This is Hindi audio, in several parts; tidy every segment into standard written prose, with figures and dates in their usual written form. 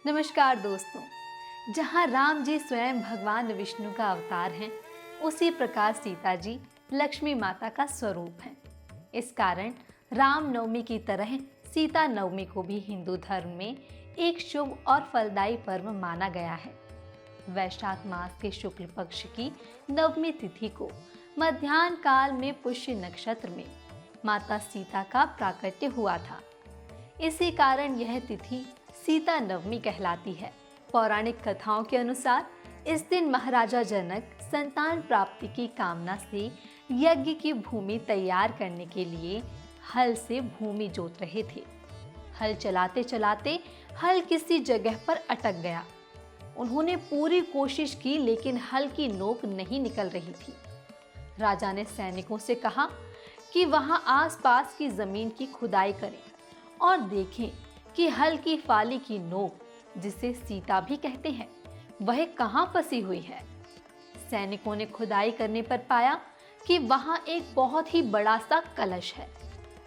नमस्कार दोस्तों। जहाँ राम जी स्वयं भगवान विष्णु का अवतार हैं, उसी प्रकार सीता जी लक्ष्मी माता का स्वरूप हैं। इस कारण राम नवमी की तरह सीता नवमी को भी हिंदू धर्म में एक शुभ और फलदायी पर्व माना गया है। वैशाख मास के शुक्ल पक्ष की नवमी तिथि को मध्याह्न काल में पुष्य नक्षत्र में माता सीता का प्राकट्य हुआ था। इसी कारण यह तिथि सीता नवमी कहलाती है। पौराणिक कथाओं के अनुसार इस दिन महाराजा जनक संतान प्राप्ति की कामना से यज्ञ की भूमि तैयार करने के लिए हल से भूमि जोत रहे थे। हल चलाते चलाते हल किसी जगह पर अटक गया। उन्होंने पूरी कोशिश की, लेकिन हल की नोक नहीं निकल रही थी। राजा ने सैनिकों से कहा कि वहां आसपास की जमीन की खुदाई करें और देखें कि हल की फाली की नोक, जिसे सीता भी कहते हैं, वह कहाँ फंसी हुई है। सैनिकों ने खुदाई करने पर पाया कि वहां एक बहुत ही बड़ा सा कलश है,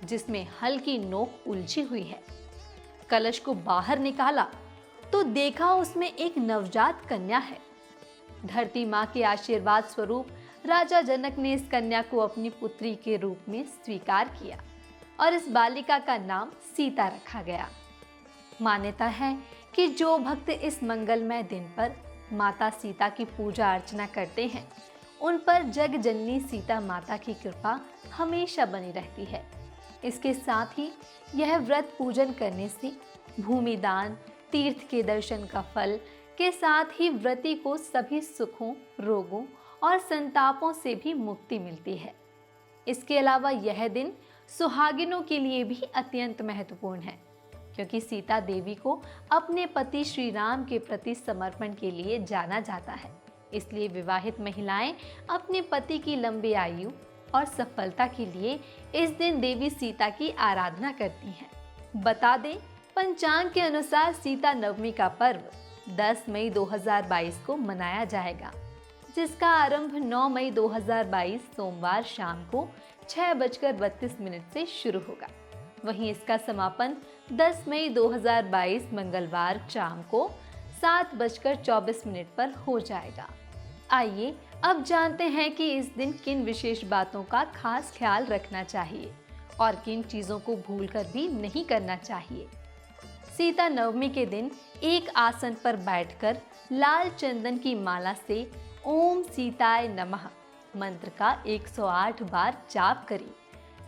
जिसमें हल की नोक उलझी हुई है। कलश को बाहर निकाला तो देखा उसमें एक नवजात कन्या है। धरती माँ के आशीर्वाद स्वरूप राजा जनक ने इस कन्या को अपनी पुत्री के रूप में स्वीकार किया और इस बालिका का नाम सीता रखा गया। मान्यता है कि जो भक्त इस मंगलमय दिन पर माता सीता की पूजा अर्चना करते हैं, उन पर जग जननी सीता माता की कृपा हमेशा बनी रहती है। इसके साथ ही यह व्रत पूजन करने से भूमि दान, तीर्थ के दर्शन का फल के साथ ही व्रती को सभी सुखों, रोगों और संतापों से भी मुक्ति मिलती है। इसके अलावा यह दिन सुहागिनों के लिए भी अत्यंत महत्वपूर्ण है, क्योंकि सीता देवी को अपने पति श्री राम के प्रति समर्पण के लिए जाना जाता है। इसलिए विवाहित महिलाएं अपने पति की लंबी आयु और सफलता के लिए इस दिन देवी सीता की आराधना करती हैं। बता दें, पंचांग के अनुसार सीता नवमी का पर्व 10 मई 2022 को मनाया जाएगा, जिसका आरंभ 9 मई 2022 सोमवार शाम को 6:32 से शुरू होगा। वहीं इसका समापन 10 मई 2022 मंगलवार शाम को 7:24 पर हो जाएगा। आइए अब जानते हैं कि इस दिन किन विशेष बातों का खास ख्याल रखना चाहिए और किन चीजों को भूलकर भी नहीं करना चाहिए। सीता नवमी के दिन एक आसन पर बैठकर लाल चंदन की माला से ओम सीताय नमः मंत्र का 108 बार जाप करें।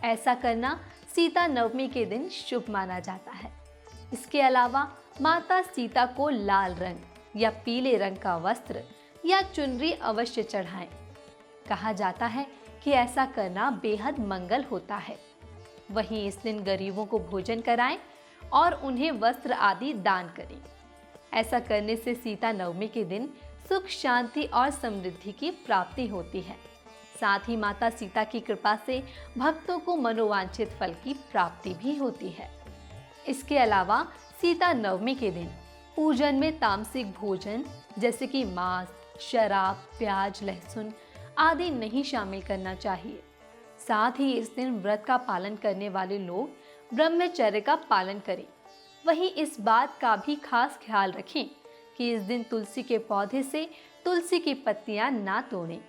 ऐसा करना सीता नवमी के दिन शुभ माना जाता है। इसके अलावा माता सीता को लाल रंग या पीले रंग का वस्त्र या चुनरी अवश्य चढ़ाएं। कहा जाता है कि ऐसा करना बेहद मंगल होता है। वहीं इस दिन गरीबों को भोजन कराएं और उन्हें वस्त्र आदि दान करें। ऐसा करने से सीता नवमी के दिन सुख, शांति और समृद्धि की प्राप्ति होती है। साथ ही माता सीता की कृपा से भक्तों को मनोवांछित फल की प्राप्ति भी होती है। इसके अलावा सीता नवमी के दिन पूजन में तामसिक भोजन जैसे कि मांस, शराब, प्याज, लहसुन आदि नहीं शामिल करना चाहिए। साथ ही इस दिन व्रत का पालन करने वाले लोग ब्रह्मचर्य का पालन करें। वहीं इस बात का भी खास ख्याल रखें कि इस दिन तुलसी के पौधे से तुलसी की पत्तियां ना तोड़ें।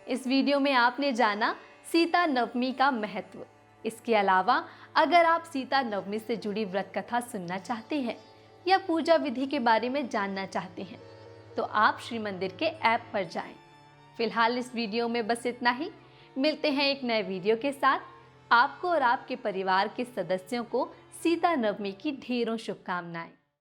इस वीडियो में आपने जाना सीता नवमी का महत्व। इसके अलावा अगर आप सीता नवमी से जुड़ी व्रत कथा सुनना चाहते हैं या पूजा विधि के बारे में जानना चाहते हैं, तो आप श्री मंदिर के ऐप पर जाएं। फिलहाल इस वीडियो में बस इतना ही। मिलते हैं एक नए वीडियो के साथ। आपको और आपके परिवार के सदस्यों को सीता नवमी की ढेरों शुभकामनाएं।